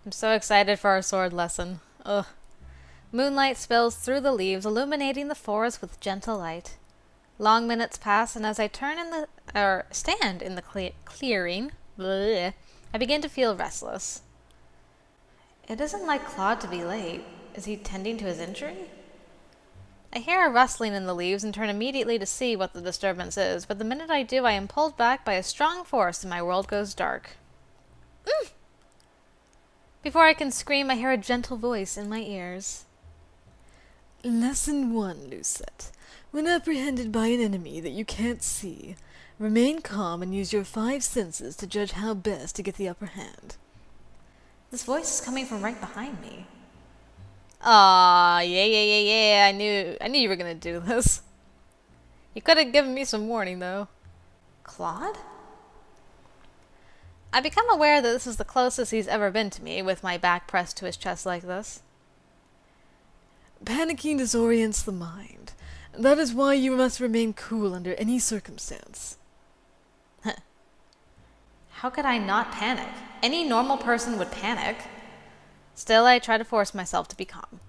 I'm so excited for our sword lesson. Ugh. Moonlight spills through the leaves, illuminating the forest with gentle light. Long minutes pass, and as I stand in the clearing, bleh, I begin to feel restless. It isn't like Claude to be late. Is he tending to his injury? I hear a rustling in the leaves and turn immediately to see what the disturbance is, but the minute I do, I am pulled back by a strong force and my world goes dark. Before I can scream, I hear a gentle voice in my ears. Lesson 1, Lucette. When apprehended by an enemy that you can't see, remain calm and use your 5 senses to judge how best to get the upper hand. This voice is coming from right behind me. Aw, yeah. I knew you were gonna do this. You could have given me some warning, though. Claude? I become aware that this is the closest he's ever been to me, with my back pressed to his chest like this. Panicking disorients the mind. That is why you must remain cool under any circumstance. How could I not panic? Any normal person would panic. Still, I try to force myself to be calm.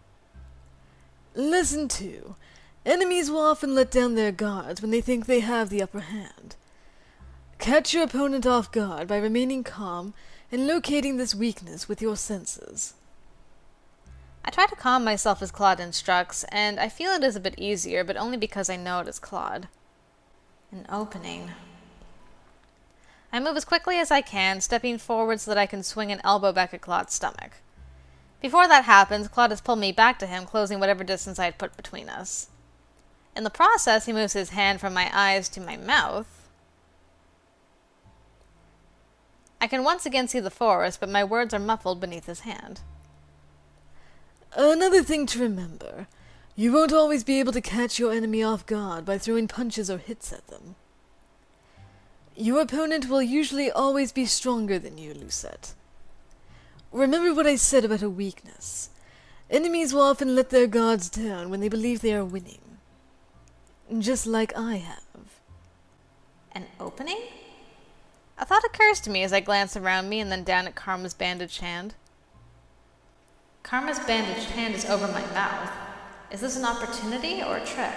Lesson 2. Enemies will often let down their guards when they think they have the upper hand. Catch your opponent off guard by remaining calm and locating this weakness with your senses. I try to calm myself as Claude instructs, and I feel it is a bit easier, but only because I know it is Claude. An opening. I move as quickly as I can, stepping forward so that I can swing an elbow back at Claude's stomach. Before that happens, Claude has pulled me back to him, closing whatever distance I had put between us. In the process, he moves his hand from my eyes to my mouth. I can once again see the forest, but my words are muffled beneath his hand. Another thing to remember. You won't always be able to catch your enemy off guard by throwing punches or hits at them. Your opponent will usually always be stronger than you, Lucette. Remember what I said about a weakness. Enemies will often let their guards down when they believe they are winning. Just like I have. An opening? A thought occurs to me as I glance around me and then down at Karma's bandaged hand. Karma's bandaged hand is over my mouth. Is this an opportunity or a trick?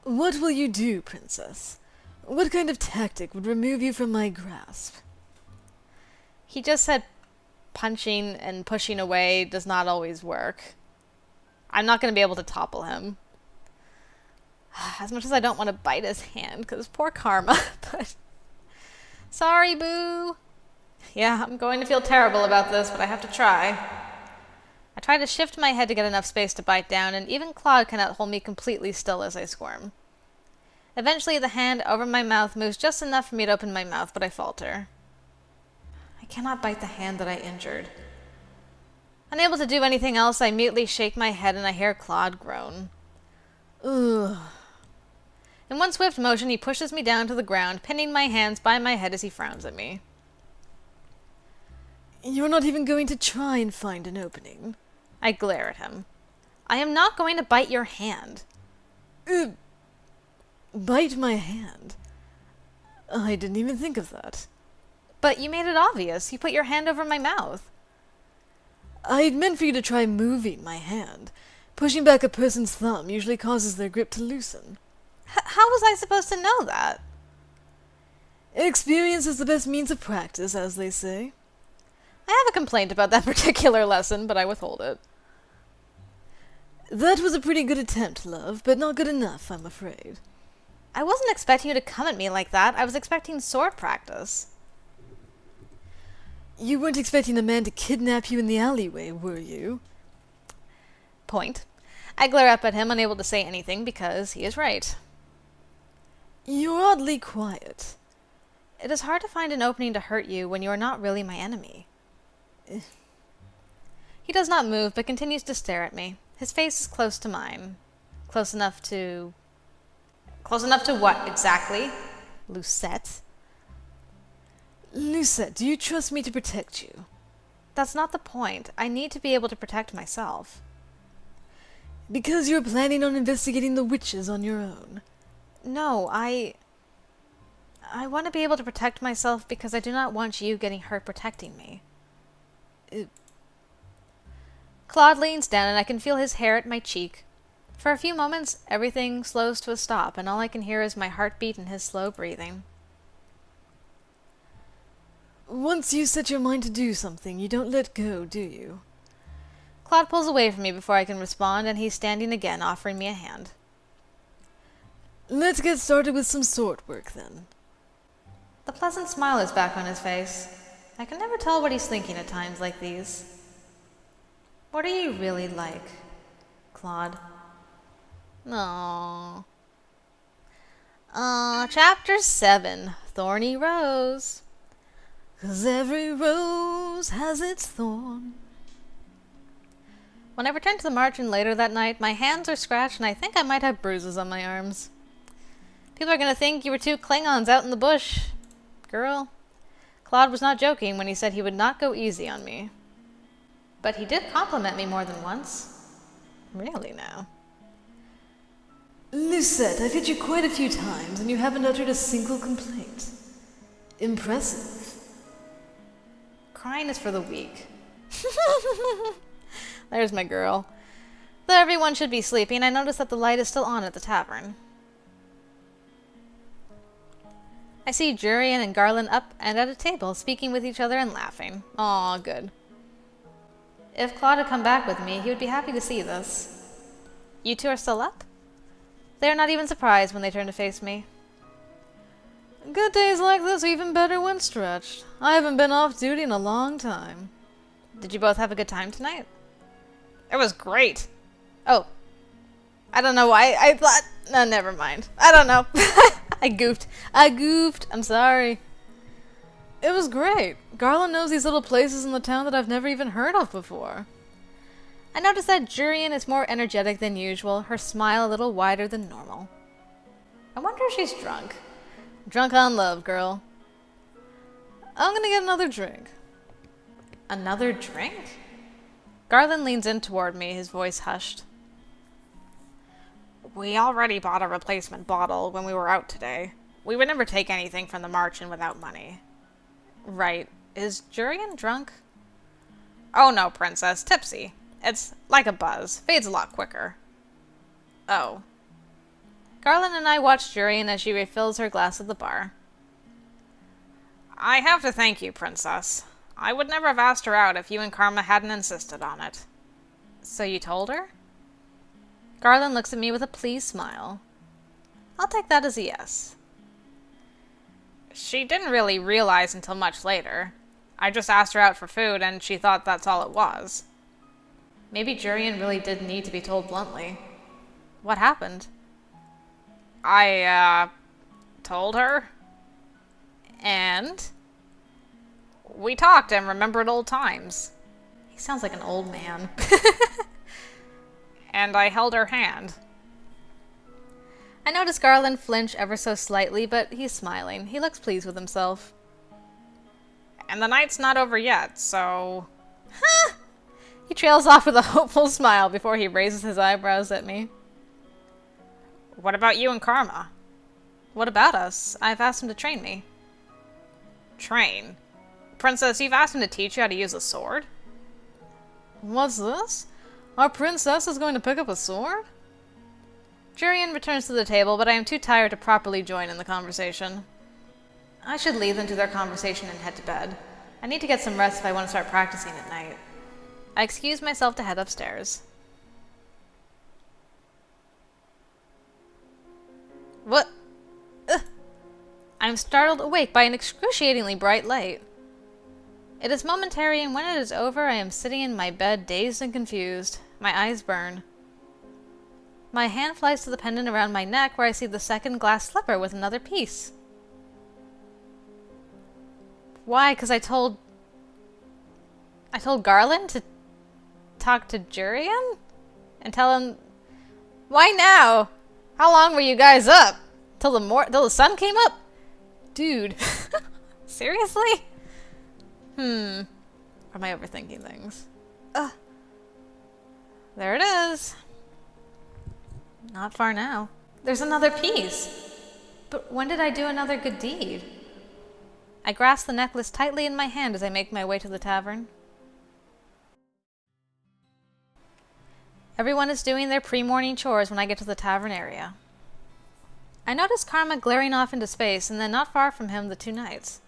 What will you do, Princess? What kind of tactic would remove you from my grasp? He just said punching and pushing away does not always work. I'm not going to be able to topple him. As much as I don't want to bite his hand, because poor Karma, but... Sorry, boo! Yeah, I'm going to feel terrible about this, but I have to try. I try to shift my head to get enough space to bite down, and even Claude cannot hold me completely still as I squirm. Eventually, the hand over my mouth moves just enough for me to open my mouth, but I falter. I cannot bite the hand that I injured. Unable to do anything else, I mutely shake my head and I hear Claude groan. Ugh. In one swift motion, he pushes me down to the ground, pinning my hands by my head as he frowns at me. You're not even going to try and find an opening. I glare at him. I am not going to bite your hand. Bite my hand? I didn't even think of that. But you made it obvious. You put your hand over my mouth. I'd meant for you to try moving my hand. Pushing back a person's thumb usually causes their grip to loosen. How was I supposed to know that? Experience is the best means of practice, as they say. I have a complaint about that particular lesson, but I withhold it. That was a pretty good attempt, love, but not good enough, I'm afraid. I wasn't expecting you to come at me like that. I was expecting sword practice. You weren't expecting a man to kidnap you in the alleyway, were you? Point. I glare up at him, unable to say anything, because he is right. You're oddly quiet. It is hard to find an opening to hurt you when you are not really my enemy. He does not move, but continues to stare at me. His face is close to mine. Close enough to... Close enough to what, exactly? Lucette? Lucette, do you trust me to protect you? That's not the point. I need to be able to protect myself. Because you're planning on investigating the witches on your own. No, I want to be able to protect myself because I do not want you getting hurt protecting me. Claude leans down and I can feel his hair at my cheek. For a few moments, everything slows to a stop and all I can hear is my heartbeat and his slow breathing. Once you set your mind to do something, you don't let go, do you? Claude pulls away from me before I can respond, and he's standing again, offering me a hand. Let's get started with some sword work, then. The pleasant smile is back on his face. I can never tell what he's thinking at times like these. What are you really like, Claude? Aww. Chapter 7, Thorny Rose. 'Cause every rose has its thorn. When I returned to the margin later that night, my hands are scratched and I think I might have bruises on my arms. People are gonna think you were two Klingons out in the bush. Girl, Claude was not joking when he said he would not go easy on me. But he did compliment me more than once. Really now. Lucette, I've hit you quite a few times and you haven't uttered a single complaint. Impressive. Crying is for the weak. There's my girl. Though everyone should be sleeping, I notice that the light is still on at the tavern. I see Jurian and Garland up and at a table, speaking with each other and laughing. Aw, good. If Claude had come back with me, he would be happy to see this. You two are still up? They are not even surprised when they turn to face me. Good days like this are even better when stretched. I haven't been off duty in a long time. Did you both have a good time tonight? It was great. Oh. I don't know why I thought... No, never mind. I don't know. I goofed. I'm sorry. It was great. Garland knows these little places in the town that I've never even heard of before. I noticed that Jurian is more energetic than usual, her smile a little wider than normal. I wonder if she's drunk. Drunk on love, girl. I'm gonna get another drink. Another drink? Garland leans in toward me, his voice hushed. We already bought a replacement bottle when we were out today. We would never take anything from the margin without money. Right. Is Jurian drunk? Oh no, princess. Tipsy. It's like a buzz. Fades a lot quicker. Oh. Garland and I watch Jurian as she refills her glass at the bar. I have to thank you, princess. I would never have asked her out if you and Karma hadn't insisted on it. So you told her? Garland looks at me with a pleased smile. I'll take that as a yes. She didn't really realize until much later. I just asked her out for food and she thought that's all it was. Maybe Jurian really did need to be told bluntly. What happened? I told her. And we talked and remembered old times. He sounds like an old man. And I held her hand. I notice Garland flinch ever so slightly, but he's smiling. He looks pleased with himself. And the night's not over yet, so... Huh! He trails off with a hopeful smile before he raises his eyebrows at me. What about you and Karma? What about us? I've asked him to train me. Train? Princess, you've asked him to teach you how to use a sword? What's this? Our princess is going to pick up a sword? Jurian returns to the table, but I am too tired to properly join in the conversation. I should leave them to their conversation and head to bed. I need to get some rest if I want to start practicing at night. I excuse myself to head upstairs. What? Ugh. I am startled awake by an excruciatingly bright light. It is momentary, and when it is over, I am sitting in my bed, dazed and confused. My eyes burn. My hand flies to the pendant around my neck, where I see the second glass slipper with another piece. Why? Because I told Garland to talk to Jurian? And tell him... Why now? How long were you guys up? Till the sun came up? Dude. Seriously? Or am I overthinking things? There it is. Not far now. There's another piece. But when did I do another good deed? I grasp the necklace tightly in my hand as I make my way to the tavern. Everyone is doing their pre-morning chores when I get to the tavern area. I notice Karma glaring off into space, and then not far from him the two knights.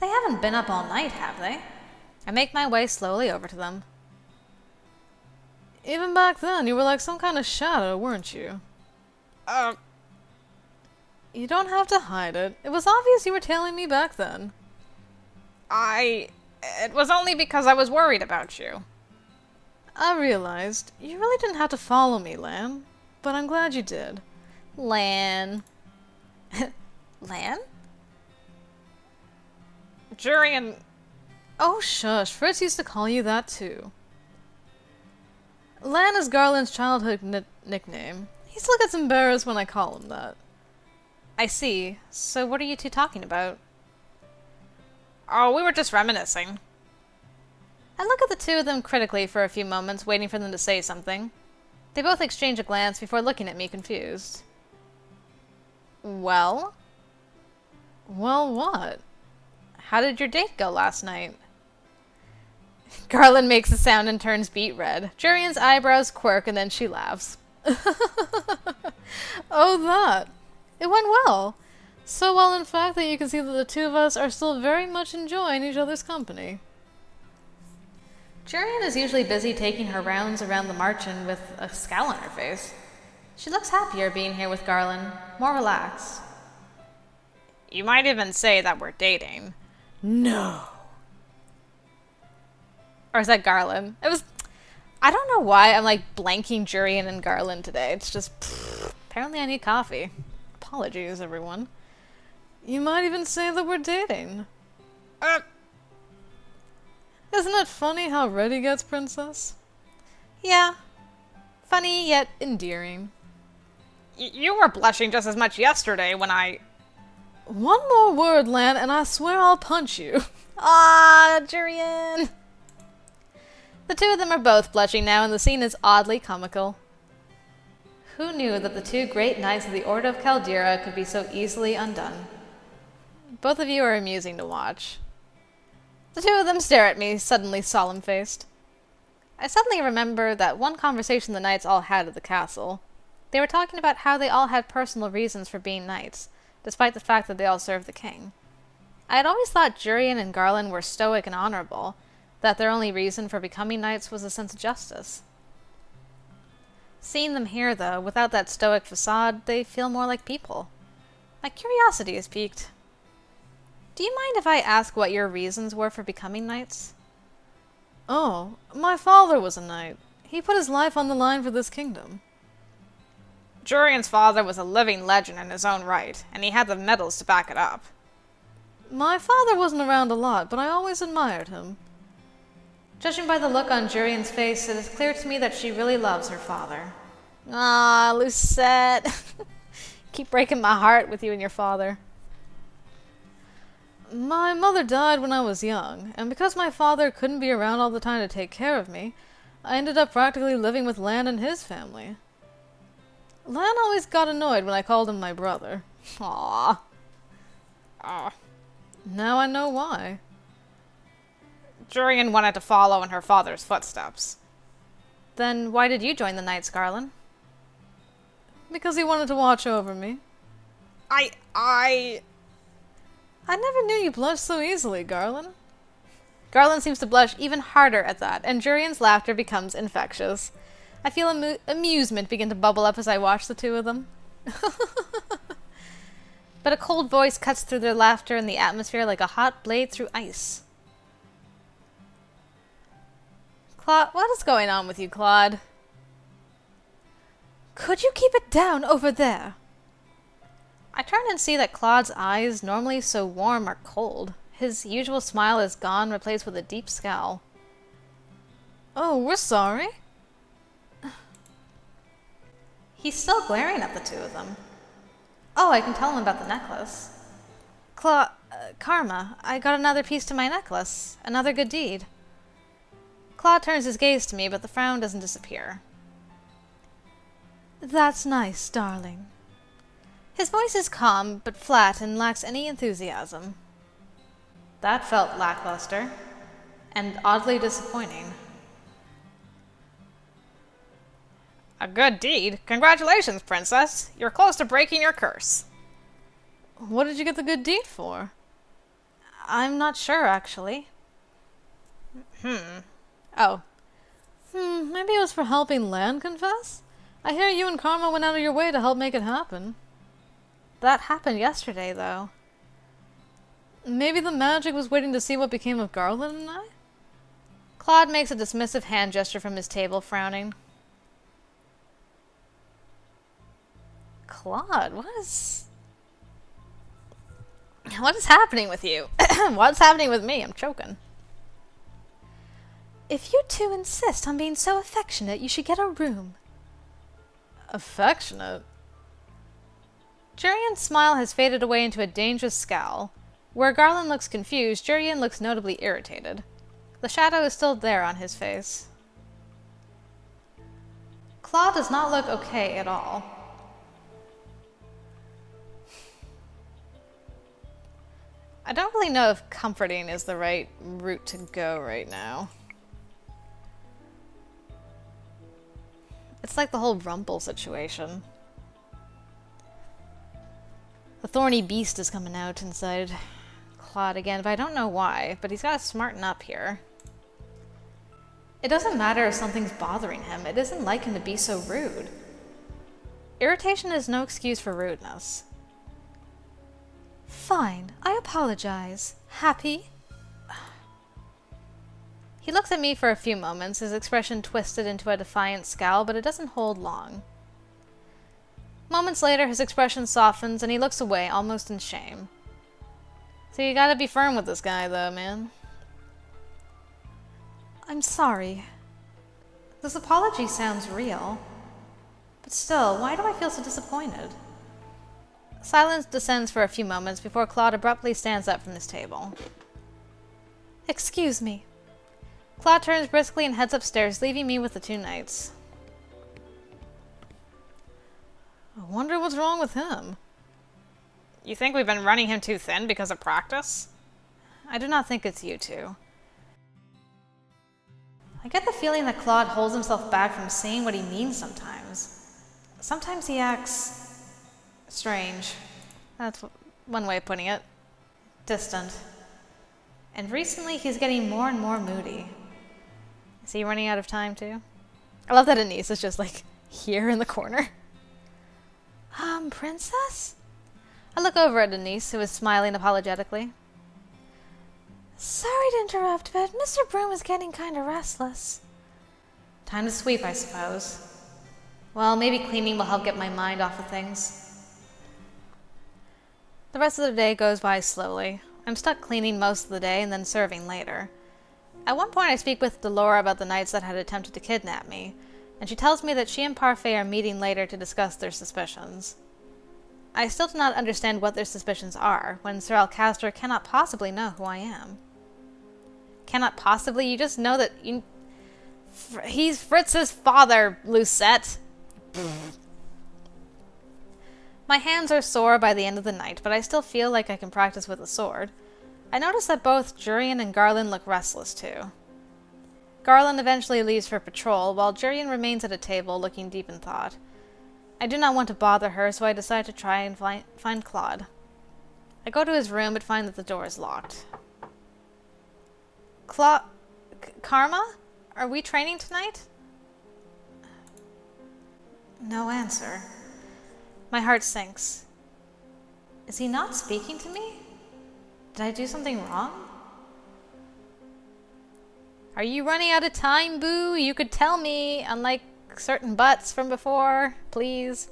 They haven't been up all night, have they? I make my way slowly over to them. Even back then, you were like some kind of shadow, weren't you? You don't have to hide it. It was obvious you were tailing me back then. It was only because I was worried about you. I realized you really didn't have to follow me, Lan, but I'm glad you did. Lan. Lan? Jurian. Oh, shush. Fritz used to call you that, too. Lan is Garland's childhood nickname. He still gets embarrassed when I call him that. I see. So what are you two talking about? Oh, we were just reminiscing. I look at the two of them critically for a few moments, waiting for them to say something. They both exchange a glance before looking at me confused. Well? Well, what? How did your date go last night? Garland makes a sound and turns beet red. Jurian's eyebrows quirk and then she laughs. Oh, that. It went well. So well, in fact, that you can see that the two of us are still very much enjoying each other's company. Jurian is usually busy taking her rounds around the marchen with a scowl on her face. She looks happier being here with Garland, more relaxed. You might even say that we're dating. No. Or is that Garland? I don't know why I'm like blanking Jurian and Garland today. It's just, apparently I need coffee. Apologies, everyone. You might even say that we're dating. Isn't it funny how red he gets, Princess? Yeah. Funny, yet endearing. You were blushing just as much yesterday when I... One more word, Lan, and I swear I'll punch you. Ah, Jurian! The two of them are both blushing now, and the scene is oddly comical. Who knew that the two great knights of the Order of Caldera could be so easily undone? Both of you are amusing to watch. The two of them stare at me, suddenly solemn-faced. I suddenly remember that one conversation the knights all had at the castle. They were talking about how they all had personal reasons for being knights, despite the fact that they all served the king. I had always thought Jurian and Garland were stoic and honorable, that their only reason for becoming knights was a sense of justice. Seeing them here, though, without that stoic facade, they feel more like people. My curiosity is piqued. Do you mind if I ask what your reasons were for becoming knights? Oh, my father was a knight. He put his life on the line for this kingdom. Jurian's father was a living legend in his own right, and he had the medals to back it up. My father wasn't around a lot, but I always admired him. Judging by the look on Jurian's face, it is clear to me that she really loves her father. Ah, Lucette. Keep breaking my heart with you and your father. My mother died when I was young, and because my father couldn't be around all the time to take care of me, I ended up practically living with Lan and his family. Lan always got annoyed when I called him my brother. Aww. Now I know why. Jurian wanted to follow in her father's footsteps. Then why did you join the Knights, Garland? Because he wanted to watch over me. I never knew you blushed so easily, Garland. Garland seems to blush even harder at that, and Jurian's laughter becomes infectious. I feel amusement begin to bubble up as I watch the two of them. But a cold voice cuts through their laughter in the atmosphere like a hot blade through ice. Claude, what is going on with you, Claude? Could you keep it down over there? I turn and see that Claude's eyes, normally so warm, are cold. His usual smile is gone, replaced with a deep scowl. Oh, we're sorry. He's still glaring at the two of them. Oh, I can tell him about the necklace. Karma, I got another piece to my necklace. Another good deed. Claude turns his gaze to me, but the frown doesn't disappear. That's nice, darling. His voice is calm, but flat and lacks any enthusiasm. That felt lackluster, and oddly disappointing. A good deed? Congratulations, Princess! You're close to breaking your curse. What did you get the good deed for? I'm not sure, actually. Oh. Maybe it was for helping Lan confess? I hear you and Karma went out of your way to help make it happen. That happened yesterday, though. Maybe the magic was waiting to see what became of Garland and I? Claude makes a dismissive hand gesture from his table, frowning. Claude, what is happening with you? What's happening with me? I'm choking. If you two insist on being so affectionate, you should get a room. Affectionate? Jurian's smile has faded away into a dangerous scowl. Where Garland looks confused, Jurian looks notably irritated. The shadow is still there on his face. Claude does not look okay at all. I don't really know if comforting is the right route to go right now. It's like the whole Rumple situation. The thorny beast is coming out inside Claude again, but I don't know why, but he's got to smarten up here. It doesn't matter if something's bothering him. It isn't like him to be so rude. Irritation is no excuse for rudeness. Fine, I apologize. Happy? He looks at me for a few moments, his expression twisted into a defiant scowl, but it doesn't hold long. Moments later, his expression softens and he looks away, almost in shame. So you gotta be firm with this guy, though, man. I'm sorry. This apology sounds real. But still, why do I feel so disappointed? Silence descends for a few moments before Claude abruptly stands up from his table. Excuse me. Claude turns briskly and heads upstairs, leaving me with the two knights. I wonder what's wrong with him. You think we've been running him too thin because of practice? I do not think it's you two. I get the feeling that Claude holds himself back from saying what he means sometimes. Sometimes he acts strange. That's one way of putting it. Distant. And recently he's getting more and more moody. Is he running out of time too? I love that Anise is just like here in the corner. Princess? I look over at Anise, who is smiling apologetically. Sorry to interrupt, but Mr. Broom is getting kind of restless. Time to sweep, I suppose. Well, maybe cleaning will help get my mind off of things. The rest of the day goes by slowly. I'm stuck cleaning most of the day and then serving later. At one point I speak with Delora about the knights that had attempted to kidnap me, and she tells me that she and Parfait are meeting later to discuss their suspicions. I still do not understand what their suspicions are, when Sir Alcastor cannot possibly know who I am. Cannot possibly? You just know that he's Fritz's father, Lucette. My hands are sore by the end of the night, but I still feel like I can practice with a sword. I notice that both Jurian and Garland look restless too. Garland eventually leaves for patrol, while Jurian remains at a table looking deep in thought. I do not want to bother her, so I decide to try and find Claude. I go to his room, but find that the door is locked. Karma? Are we training tonight? No answer. My heart sinks. Is he not speaking to me? Did I do something wrong? Are you running out of time, Boo? You could tell me, unlike certain butts from before, please.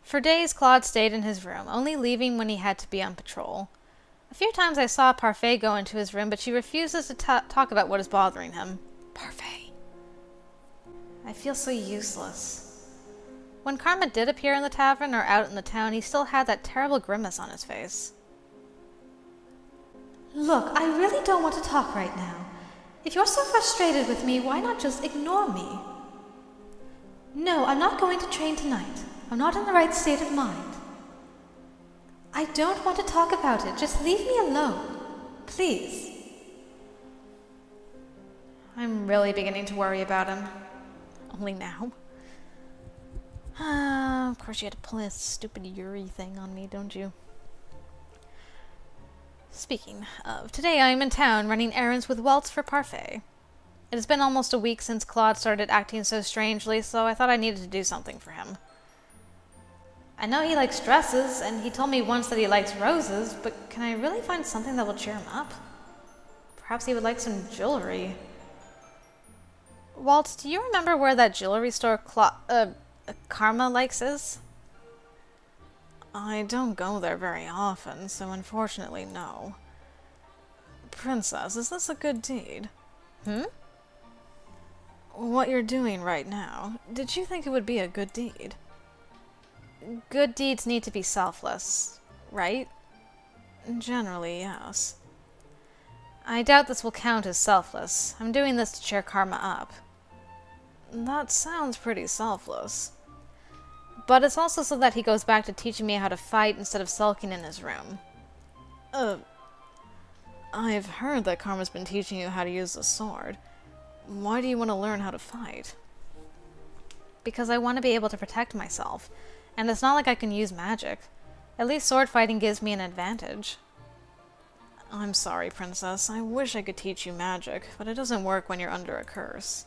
For days, Claude stayed in his room, only leaving when he had to be on patrol. A few times I saw Parfait go into his room, but she refuses to talk about what is bothering him. Parfait. I feel so useless. When Karma did appear in the tavern or out in the town, he still had that terrible grimace on his face. Look, I really don't want to talk right now. If you're so frustrated with me, why not just ignore me? No, I'm not going to train tonight. I'm not in the right state of mind. I don't want to talk about it. Just leave me alone. Please. I'm really beginning to worry about him. Only now. Of course you had to pull a stupid Yuri thing on me, don't you? Speaking of, today I am in town running errands with Waltz for Parfait. It has been almost a week since Claude started acting so strangely, so I thought I needed to do something for him. I know he likes dresses, and he told me once that he likes roses, but can I really find something that will cheer him up? Perhaps he would like some jewelry. Waltz, do you remember where that jewelry store Karma likes is? I don't go there very often, so unfortunately no. Princess, is this a good deed? What you're doing right now, did you think it would be a good deed? Good deeds need to be selfless, right? Generally, yes. I doubt this will count as selfless. I'm doing this to cheer Karma up. That sounds pretty selfless. But it's also so that he goes back to teaching me how to fight instead of sulking in his room. I've heard that Karma's been teaching you how to use the sword. Why do you want to learn how to fight? Because I want to be able to protect myself, and it's not like I can use magic. At least sword fighting gives me an advantage. I'm sorry, Princess. I wish I could teach you magic, but it doesn't work when you're under a curse.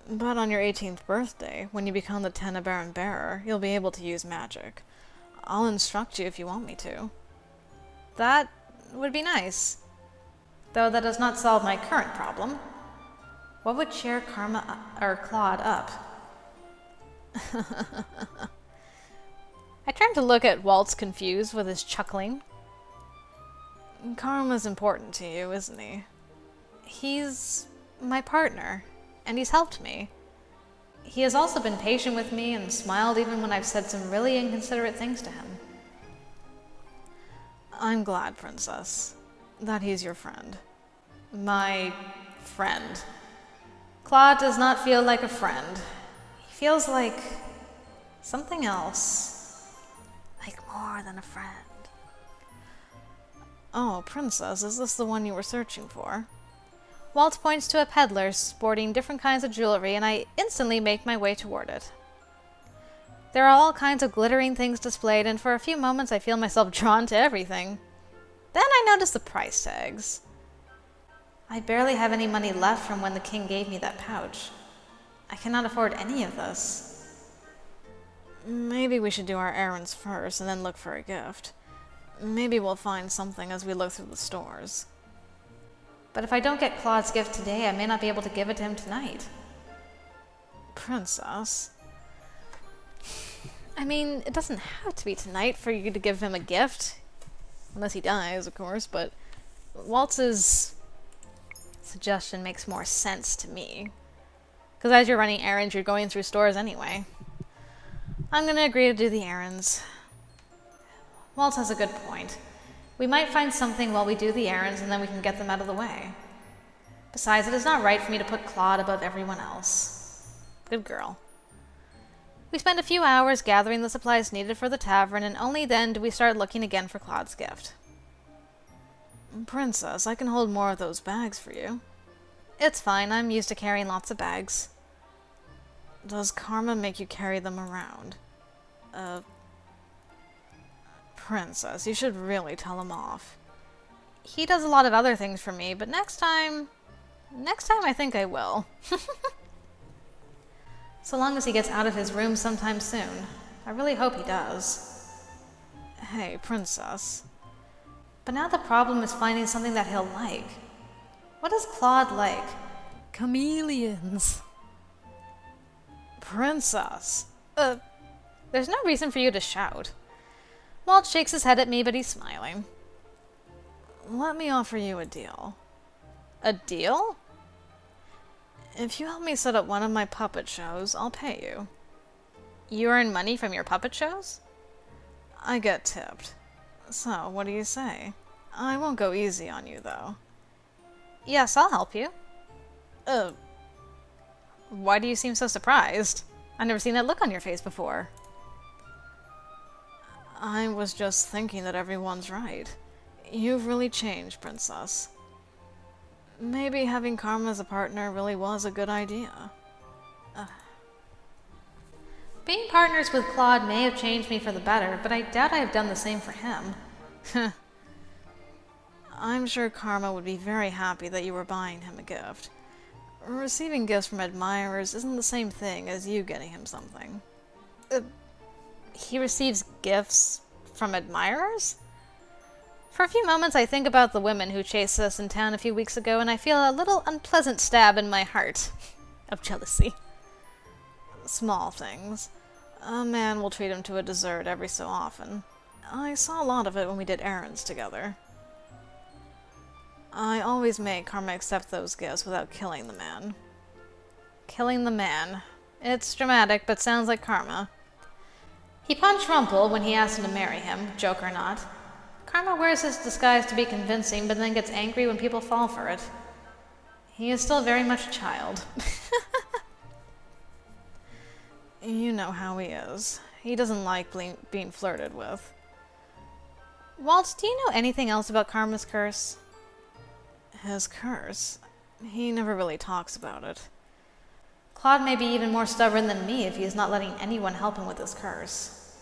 But on your 18th birthday, when you become the Tenna Baron Bearer, you'll be able to use magic. I'll instruct you if you want me to. That would be nice. Though that does not solve my current problem. What would cheer Claude up? I turned to look at Waltz, confused with his chuckling. Karma's important to you, isn't he? He's my partner, and he's helped me. He has also been patient with me and smiled even when I've said some really inconsiderate things to him. I'm glad, Princess, that he's your friend. My friend. Claude does not feel like a friend. He feels like something else. Like more than a friend. Oh, Princess, is this the one you were searching for? Walt points to a peddler sporting different kinds of jewelry, and I instantly make my way toward it. There are all kinds of glittering things displayed, and for a few moments I feel myself drawn to everything. Then I notice the price tags. I barely have any money left from when the king gave me that pouch. I cannot afford any of this. Maybe we should do our errands first and then look for a gift. Maybe we'll find something as we look through the stores. But if I don't get Claude's gift today, I may not be able to give it to him tonight. Princess? I mean, it doesn't have to be tonight for you to give him a gift. Unless he dies, of course, but Waltz's suggestion makes more sense to me. Because as you're running errands, you're going through stores anyway. I'm gonna agree to do the errands. Waltz has a good point. We might find something while we do the errands, and then we can get them out of the way. Besides, it is not right for me to put Claude above everyone else. Good girl. We spend a few hours gathering the supplies needed for the tavern, and only then do we start looking again for Claude's gift. Princess, I can hold more of those bags for you. It's fine, I'm used to carrying lots of bags. Does Karma make you carry them around? Princess, you should really tell him off. He does a lot of other things for me, but next time I think I will. So long as he gets out of his room sometime soon. I really hope he does. Hey, Princess. But now the problem is finding something that he'll like. What does Claude like? Chameleons. Princess. There's no reason for you to shout. Walt shakes his head at me, but he's smiling. Let me offer you a deal. A deal? If you help me set up one of my puppet shows, I'll pay you. You earn money from your puppet shows? I get tipped. So, what do you say? I won't go easy on you, though. Yes, I'll help you. Why do you seem so surprised? I've never seen that look on your face before. I was just thinking that everyone's right. You've really changed, Princess. Maybe having Karma as a partner really was a good idea. Being partners with Claude may have changed me for the better, but I doubt I have done the same for him. I'm sure Karma would be very happy that you were buying him a gift. Receiving gifts from admirers isn't the same thing as you getting him something. He receives gifts from admirers? For a few moments I think about the women who chased us in town a few weeks ago, and I feel a little unpleasant stab in my heart of jealousy. Small things. A man will treat him to a dessert every so often. I saw a lot of it when we did errands together. I always make Karma accept those gifts without killing the man. Killing the man. It's dramatic, but sounds like Karma. He punched Rumple when he asked him to marry him, joke or not. Karma wears his disguise to be convincing, but then gets angry when people fall for it. He is still very much a child. You know how he is. He doesn't like being flirted with. Walt, do you know anything else about Karma's curse? His curse? He never really talks about it. Claude may be even more stubborn than me if he is not letting anyone help him with his curse.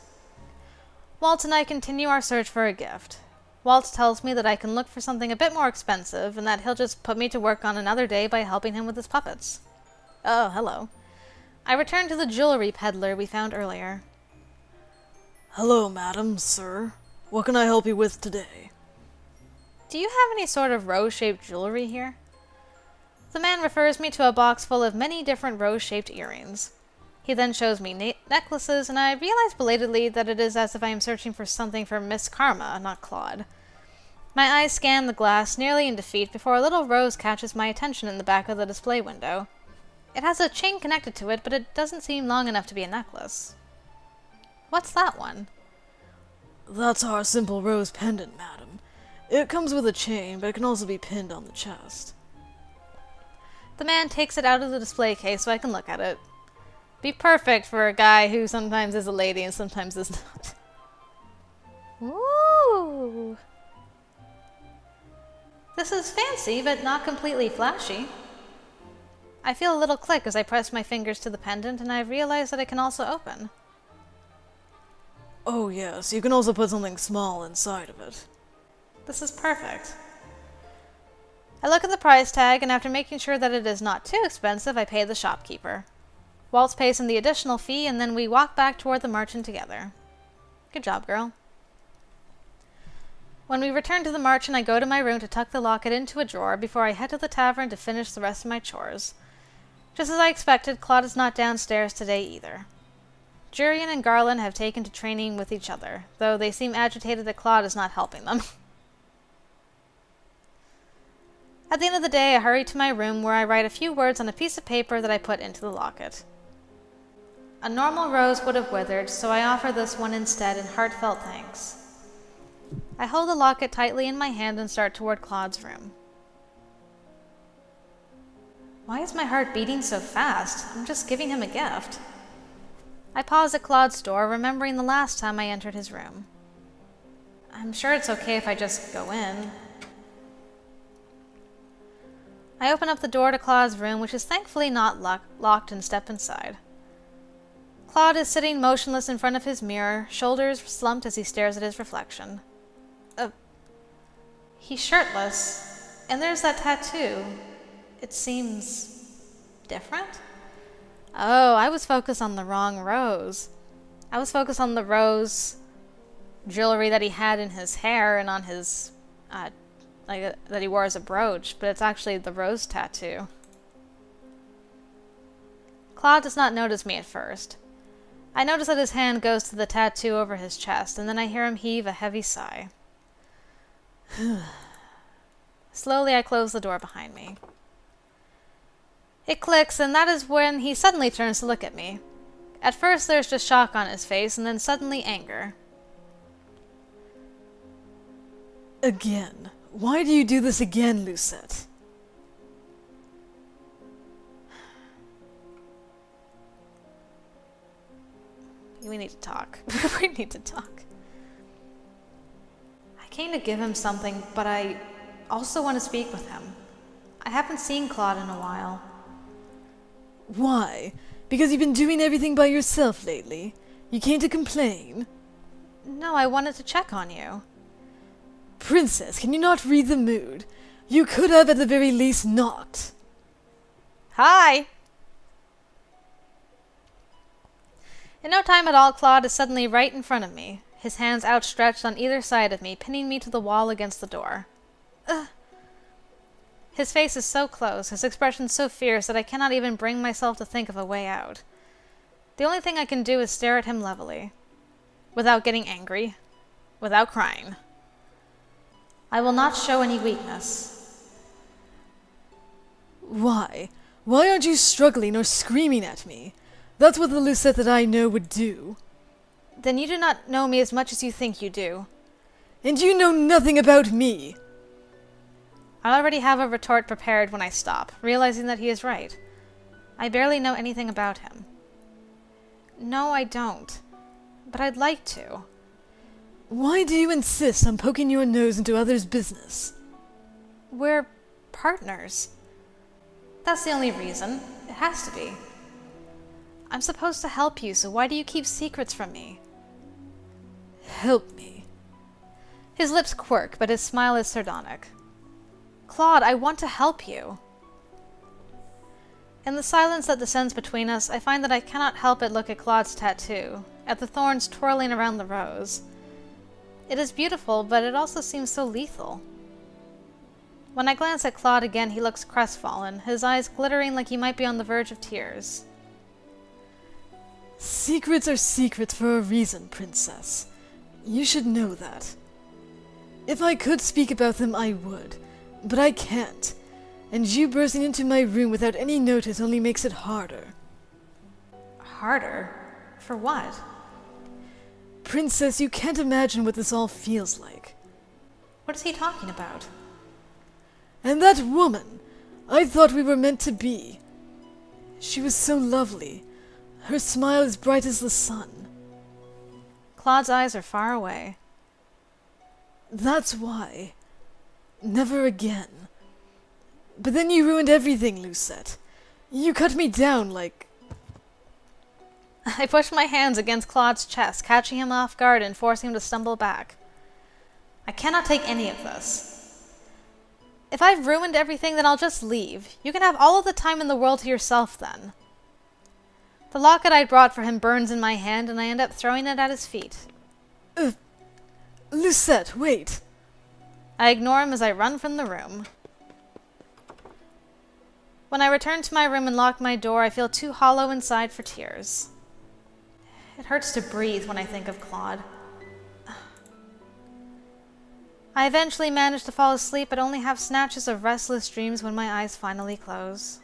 Walt and I continue our search for a gift. Walt tells me that I can look for something a bit more expensive and that he'll just put me to work on another day by helping him with his puppets. Oh, hello. I return to the jewelry peddler we found earlier. Hello, madam, sir. What can I help you with today? Do you have any sort of rose-shaped jewelry here? The man refers me to a box full of many different rose-shaped earrings. He then shows me necklaces, and I realize belatedly that it is as if I am searching for something for Miss Karma, not Claude. My eyes scan the glass, nearly in defeat, before a little rose catches my attention in the back of the display window. It has a chain connected to it, but it doesn't seem long enough to be a necklace. What's that one? That's our simple rose pendant, madam. It comes with a chain, but it can also be pinned on the chest. The man takes it out of the display case so I can look at it. Be perfect for a guy who sometimes is a lady and sometimes is not. Ooh! This is fancy, but not completely flashy. I feel a little click as I press my fingers to the pendant, and I realize that it can also open. Oh yes, you can also put something small inside of it. This is perfect. I look at the price tag, and after making sure that it is not too expensive, I pay the shopkeeper. Walt pays him the additional fee, and then we walk back toward the merchant together. Good job, girl. When we return to the merchant, I go to my room to tuck the locket into a drawer before I head to the tavern to finish the rest of my chores. Just as I expected, Claude is not downstairs today either. Jurian and Garland have taken to training with each other, though they seem agitated that Claude is not helping them. At the end of the day, I hurry to my room where I write a few words on a piece of paper that I put into the locket. A normal rose would have withered, so I offer this one instead in heartfelt thanks. I hold the locket tightly in my hand and start toward Claude's room. Why is my heart beating so fast? I'm just giving him a gift. I pause at Claude's door, remembering the last time I entered his room. I'm sure it's okay if I just go in. I open up the door to Claude's room, which is thankfully not locked, and step inside. Claude is sitting motionless in front of his mirror, shoulders slumped as he stares at his reflection. He's shirtless, and there's that tattoo. It seems different? Oh, I was focused on the wrong rose. I was focused on the rose jewelry that he had in his hair and on his, that he wore as a brooch, but it's actually the rose tattoo. Claude does not notice me at first. I notice that his hand goes to the tattoo over his chest, and then I hear him heave a heavy sigh. Slowly, I close the door behind me. It clicks, and that is when he suddenly turns to look at me. At first, there's just shock on his face, and then suddenly anger. Again. Why do you do this again, Lucette? We need to talk. We need to talk. came to give him something, but I also want to speak with him. I haven't seen Claude in a while. Why? Because you've been doing everything by yourself lately? You came to complain? No, I wanted to check on you. Princess, can you not read the mood? You could have at the very least knocked. Hi! In no time at all, Claude is suddenly right in front of me, his hands outstretched on either side of me, pinning me to the wall against the door. Ugh. His face is so close, his expression so fierce that I cannot even bring myself to think of a way out. The only thing I can do is stare at him levelly, without getting angry, without crying. I will not show any weakness. Why? Why aren't you struggling or screaming at me? That's what the Lucette that I know would do. Then you do not know me as much as you think you do. And you know nothing about me. I already have a retort prepared when I stop, realizing that he is right. I barely know anything about him. No, I don't. But I'd like to. Why do you insist on poking your nose into others' business? We're partners. That's the only reason. It has to be. I'm supposed to help you, so why do you keep secrets from me? Help me. His lips quirk, but his smile is sardonic. Claude, I want to help you. In the silence that descends between us, I find that I cannot help but look at Claude's tattoo, at the thorns twirling around the rose. It is beautiful, but it also seems so lethal. When I glance at Claude again, he looks crestfallen, his eyes glittering like he might be on the verge of tears. Secrets are secrets for a reason, Princess. You should know that. If I could speak about them, I would, but I can't. And you bursting into my room without any notice only makes it harder. Harder? For what? Princess, you can't imagine what this all feels like. What is he talking about? And that woman! I thought we were meant to be. She was so lovely. Her smile as bright as the sun. Claude's eyes are far away. That's why. Never again. But then you ruined everything, Lucette. You cut me down like... I pushed my hands against Claude's chest, catching him off guard and forcing him to stumble back. I cannot take any of this. If I've ruined everything, then I'll just leave. You can have all of the time in the world to yourself then. The locket I brought for him burns in my hand, and I end up throwing it at his feet. Lucette, wait. I ignore him as I run from the room. When I return to my room and lock my door, I feel too hollow inside for tears. It hurts to breathe when I think of Claude. I eventually manage to fall asleep, but only have snatches of restless dreams when my eyes finally close.